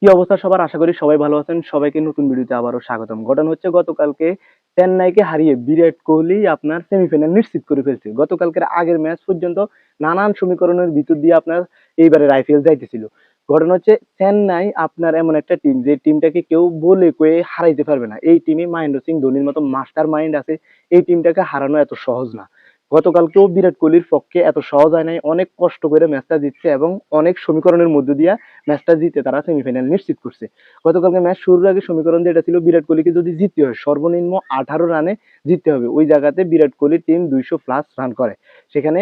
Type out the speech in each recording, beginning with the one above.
কি অবস্থা সবার? আশা করি সবাই ভালো আছেন। সবাইকে নতুন ভিডিওতে আবারও স্বাগতম। ঘটনা হচ্ছে গতকালকে চেন্নাইকে হারিয়ে বিরাট কোহলি আপনার সেমিফাইনাল নিশ্চিত করে ফেলছে। গতকালকের আগের ম্যাচ পর্যন্ত নানান সমীকরণের ভিতর দিয়ে আপনার এইবারের আইপিএল যাইতেছিল। ঘটনা হচ্ছে চেন্নাই আপনার এমন একটা টিম যে টিমটাকে কেউ বলে কয়ে হারাইতে পারবে না। এই টিমে মহেন্দ্র সিং ধোনির মতো মাস্টার মাইন্ড আছে। এই টিমটাকে হারানো এত সহজ না। গতকালকেও বিরাট কোহলির পক্ষে এত সহজ হয় নাই। অনেক কষ্ট করে ম্যাচটা জিতছে এবং অনেক সমীকরণের মধ্য দিয়ে ম্যাচটা জিতে তারা সেমিফাইনাল নিশ্চিত করছে। গতকালকে ম্যাচ শুরুর আগে সমীকরণ যেটা ছিল বিরাট কোহলিকে যদি জিততে হয় সর্বনিম্ন 18 রানে জিততে হবে। ওই জায়গাতে বিরাট কোহলির টিম 200+ রান করে। সেখানে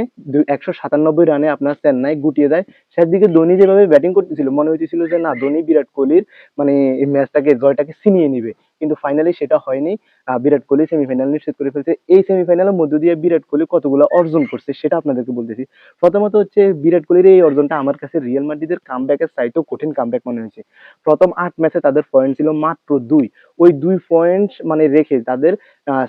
197 রানে আপনার চেন্নাই গুটিয়ে দেয়। শেষ দিকে ধোনি যেভাবে ব্যাটিং করতেছিল মনে হইতেছিল যে না ধোনি বিরাট কোহলির মানে এই ম্যাচটাকে জয়টাকে ছিনিয়ে নিবে, কিন্তু ফাইনালি সেটা হয়নি। বিরাট কোহলি সেমিফাইনাল নিশ্চিত করে ফেলছে। এই সেমিফাইনালের মধ্য দিয়ে বিরাট কোহলি কতগুলো অর্জন করছে সেটা আপনাদেরকে বলতেছি। প্রথমত হচ্ছে বিরাট কোহলির এই অর্জনটা আমার কাছে রিয়াল মাদ্রিদের কামব্যাকের চাইতেও কঠিন কামব্যাক মনে হয়েছে। প্রথম 8 ম্যাচে তাদের পয়েন্ট ছিল মাত্র 2। ওই 2 পয়েন্ট মানে রেখে তাদের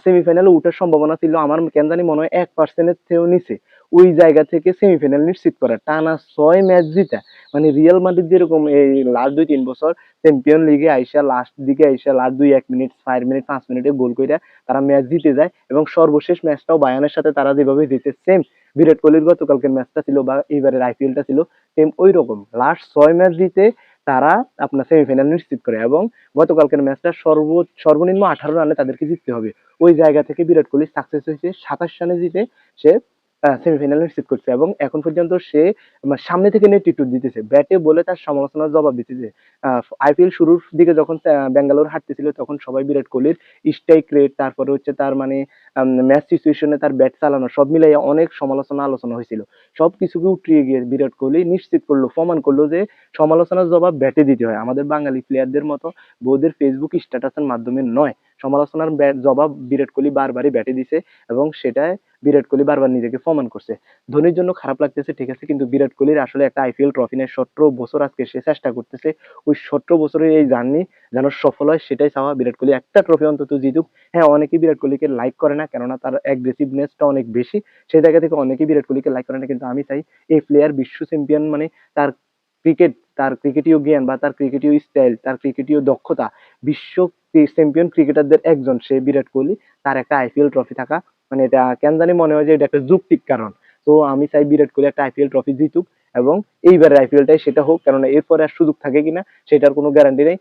সেমিফাইনালে উঠার সম্ভাবনা ছিল আমার কেন জানি মনে হয় 1%-এর চেয়েও নিচে। ওই জায়গা থেকে সেমিফাইনাল নিশ্চিত করা টানা 6 ম্যাচ জিতা, মানে রিয়াল মাদ্রিদ যেরকম এই লাস্ট 2-3 বছর চ্যাম্পিয়ন লিগে আইসা লাস্ট দিকে আইসা লাস্ট 2-1 মিনিট 4 মিনিট 5 মিনিটে গোল কইরা তারা ম্যাচ জিতে যায় এবং সর্বশেষ ম্যাচটাও বায়ানের সাথে তারা যেভাবে জিতে সেম বিরাট কোহলির গতকালকের ম্যাচটা ছিল বা এইবারের আইপিএলটা ছিল সেম ওই রকম লাস্ট 6 ম্যাচ জিতে তারা আপনার সেমিফাইনাল নিশ্চিত করে এবং গতকালকের ম্যাচটা সর্বনিম্ন 18 রানে তাদেরকে জিততে হবে। ওই জায়গা থেকে বিরাট কোহলি সাকসেস হয়েছে 27 রানে জিতে সে সেমিফাইনাল নিশ্চিত করছে এবং এখন পর্যন্ত সে সামনে থেকে নেতৃত্ব দিতেছে, ব্যাটে বলে তার সমালোচনার জবাব দিতেছে। আইপিএল শুরুর দিকে যখন ব্যাঙ্গালোর হাঁটতেছিল তখন সবাই বিরাট কোহলির স্ট্রাইক রেট তারপরে হচ্ছে তার মানে ম্যাচ সিচুয়েশনে তার ব্যাট চালানো সব মিলাইয়া অনেক সমালোচনা আলোচনা হয়েছিল। সবকিছুকে উঠিয়ে গিয়ে বিরাট কোহলি নিশ্চিত করলো, প্রমাণ করলো যে সমালোচনার জবাব ব্যাটে দিতে হয়। আমাদের বাঙালি প্লেয়ারদের মতো বউদের ফেসবুক স্ট্যাটাসের মাধ্যমে নয়, সমালোচনার জবাব বিরাট কোহলি বারবারই ব্যাটে দিছে এবং সেটাই বিরাট কোহলি বারবার নিজেকে প্রমাণ করছে। ধোনির জন্য খারাপ লাগতেছে ঠিক আছে, কিন্তু বিরাট কোহলির আসলে একটা আইপিএল ট্রফি নেই। 17 বছর আজকে সে চেষ্টা করতেছে, ওই 17 বছরের এই জার্নি যেন সফল হয় সেটাই চাওয়া। বিরাট কোহলি একটা ট্রফি অন্তত জিতুক। হ্যাঁ, অনেকেই বিরাট কোহলিকে লাইক করে না, কেননা তার অ্যাগ্রেসিভনেসটা অনেক বেশি। সেই জায়গা থেকে অনেকেই বিরাট কোহলিকে লাইক করে না, কিন্তু আমি চাই এই প্লেয়ার বিশ্ব চ্যাম্পিয়ন মানে তার ক্রিকেট, তার ক্রিকেটীয় জ্ঞান বা তার ক্রিকেটীয় স্টাইল, তার ক্রিকেটীয় দক্ষতা, বিশ্ব চ্যাম্পিয়ন ক্রিকেটারদের একজন সে বিরাট কোহলি। তার একটা আইপিএল ট্রফি থাকা মানে এটা কেন জানি মনে হয় যে এটা একটা যৌক্তিক কারণ। তো আমি চাই বিরাট কোহলি একটা আইপিএল ট্রফি জিতুক এবং এইবারের আইপিএলটাই সেটা হোক, কেননা এরপরে আর সুযোগ থাকে কিনা সেটার কোনো গ্যারান্টি নেই।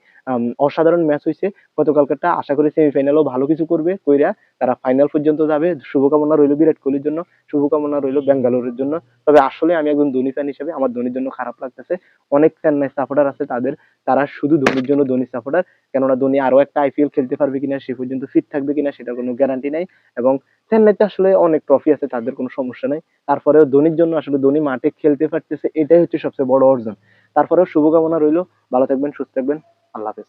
অসাধারণ ম্যাচ হয়েছে গতকালকেরটা, আশা করি সেমিফাইনালও ভালো কিছু করবে কইরা তারা ফাইনাল পর্যন্ত যাবে। শুভকামনা রইল বিরাট কোহলির জন্য, শুভকামনা রইল বেঙ্গালুরুর জন্য। তবে আসলে আমি একজন ধোনি ফ্যান হিসেবে আমার ধোনির জন্য খারাপ লাগতেছে। অনেক চেন্নাই সাপোর্টার আছে তাদের, তারা শুধু ধোনির জন্য ধোনি সাপোর্টার, কেননা ধোনি আরো একটা আইপিএল খেলতে পারবে কিনা সে পর্যন্ত ফিট থাকবে কিনা সেটার কোনো গ্যারান্টি নাই এবং চেন্নাইতে আসলে অনেক ট্রফি আছে তাদের কোনো সমস্যা নাই। তারপরেও ধোনির জন্য আসলে ধোনি মাঠে খেলতে পারতেছে এটাই হচ্ছে সবচেয়ে বড় অর্জন। তারপরেও শুভকামনা রইল, ভালো থাকবেন সুস্থ থাকবেন, আল্লাহ হাফেজ।